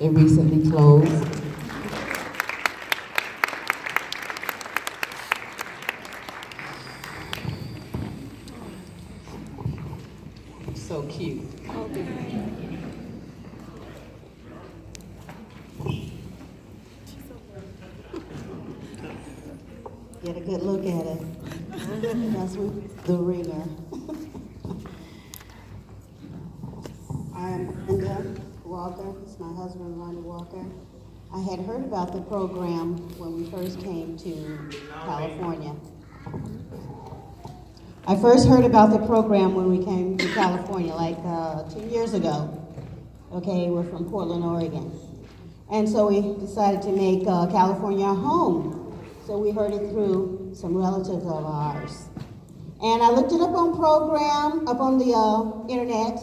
It recently closed. So cute. Get a good look at it. That's the ringer. I'm Brenda Walker. It's my husband, Ronnie Walker. I had heard about the program when we first came to California. I first heard about the program when we came to California, like 2 years ago. Okay, we're from Portland, Oregon. And so we decided to make California our home. So we heard it through some relatives of ours. And I looked it up on the internet,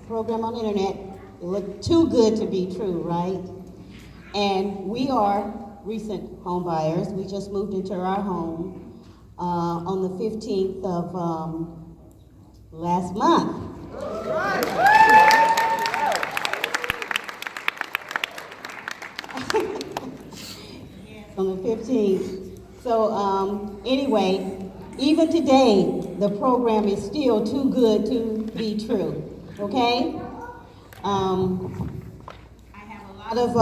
program on the internet. It looked too good to be true, right? And we are recent home buyers. We just moved into our home on the 15th of last month. On the 15th. So anyway, even today, the program is still too good to be true, okay? I have a lot of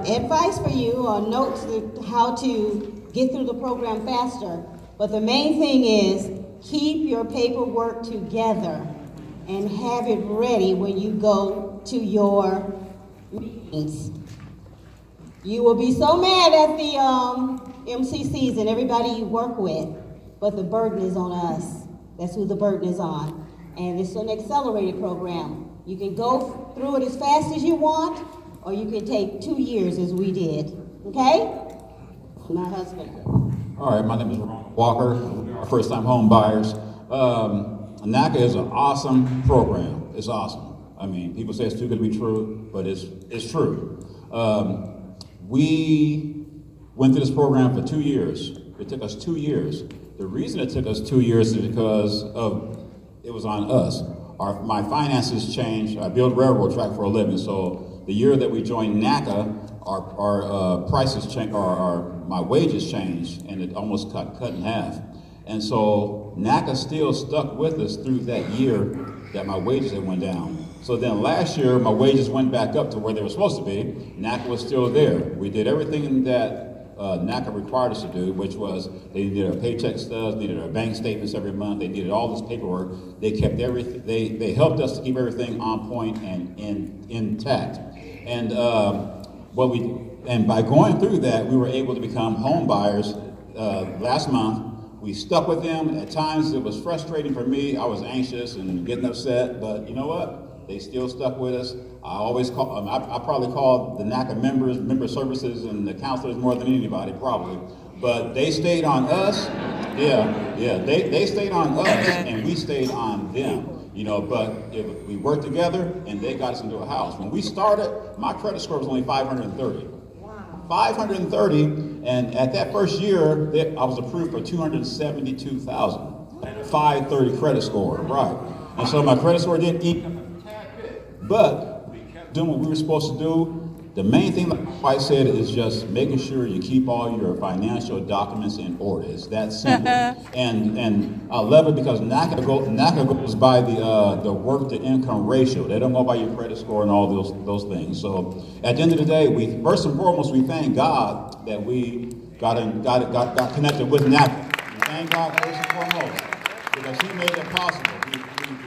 advice for you, or notes on how to get through the program faster. But the main thing is keep your paperwork together and have it ready when you go to your meetings. You will be so mad at the MCCs and everybody you work with, but the burden is on us. That's who the burden is on. And it's an accelerated program. You can go through it as fast as you want, or you can take 2 years as we did, okay? My husband. All right, my name is Ron Walker. We're first-time home buyers. NACA is an awesome program. It's awesome. I mean, people say it's too good to be true, but it's true. We went through this program for 2 years. It took us 2 years. The reason it took us 2 years is because it was on us. My finances changed. I build railroad track for a living, so the year that we joined NACA, our prices changed, my wages changed, and it almost cut in half. And so NACA still stuck with us through that year that my wages had went down. So then last year, my wages went back up to where they were supposed to be. NACA was still there. We did everything that NACA required us to do, which was they needed our paycheck stubs, needed our bank statements every month, they needed all this paperwork. They kept everything, they helped us to keep everything on point and intact. And by going through that, we were able to become home buyers last month. We stuck with them. At times it was frustrating for me. I was anxious and getting upset, but you know what? They still stuck with us. I always call, I probably call the NACA members, member services, and the counselors more than anybody, probably. But they stayed on us. Yeah, they stayed on us, and we stayed on them. You know, but if we worked together, and they got us into a house. When we started, my credit score was only 530. 530, and at that first year, I was approved for 272,000. 530 credit score, right? And so my credit score didn't eat. But we kept doing what we were supposed to do. The main thing, like I said, is just making sure you keep all your financial documents in order. It's that simple. and I love it because NACA goes by the work to income ratio. They don't go by your credit score and all those things. So at the end of the day, we first and foremost we thank God that we got connected with NACA. We thank God first and foremost because He made it possible.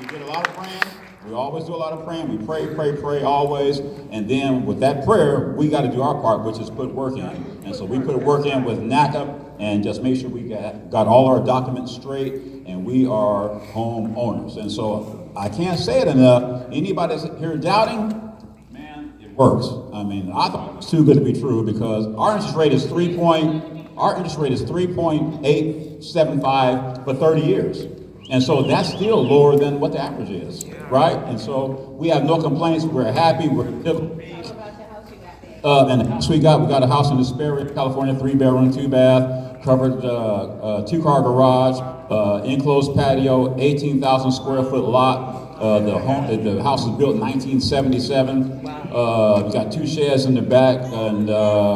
We did a lot of praying. We always do a lot of praying. We pray always. And then with that prayer, we got to do our part, which is put work in. And so we put work in with NACA and just make sure we got all our documents straight and we are homeowners. And so I can't say it enough. Anybody that's here doubting, man, it works. I mean, I thought it was too good to be true because our interest rate is 3.875 for 30 years. And so that's still lower than what the average is, right? And so we have no complaints. We're happy. We're and the house we got a house in Hesperia, California, 3-bedroom, 2-bath, covered 2-car garage, enclosed patio, 18,000 square foot lot. The house was built in 1977. We got 2 sheds in the back, and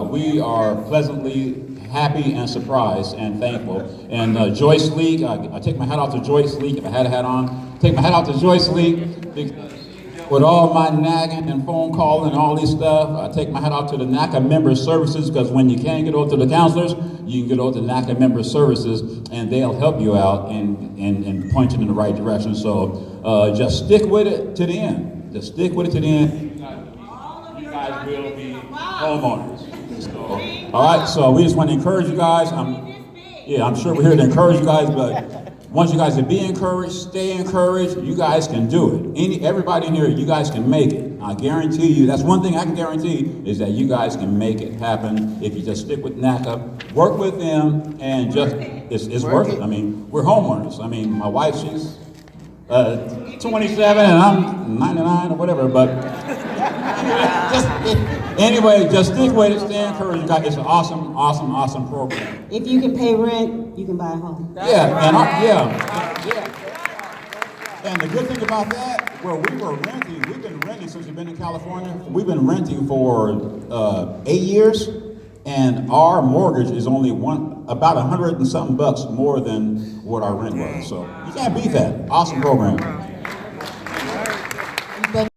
we are pleasantly happy and surprised and thankful. And Joyce Leak, I take my hat off to Joyce Leak. If I had a hat on, take my hat off to Joyce Leak. Because with all my nagging and phone calling and all this stuff, I take my hat off to the NACA Member Services, because when you can't get over to the counselors, you can get over to NACA Member Services, and they'll help you out and point you in the right direction. So just stick with it to the end. Just stick with it to the end. You guys will be homeowners. So, all right, so we just want to encourage you guys. I'm sure we're here to encourage you guys, but want you guys to be encouraged, stay encouraged. You guys can do it. Everybody in here, you guys can make it. I guarantee you, that's one thing I can guarantee, is that you guys can make it happen if you just stick with NACA, work with them, and just, it's worth it. I mean, we're homeowners. I mean, my wife, she's 27 and I'm 99 or whatever, but anyway, just stick with it, stay encouraged. You guys, it's an awesome, awesome, awesome program. If you can pay rent, you can buy a home. And the good thing about that, where we were renting, we've been renting since we've been in California. We've been renting for 8 years, and our mortgage is only about $100 and something bucks more than what our rent was. So you can't beat that. Awesome program.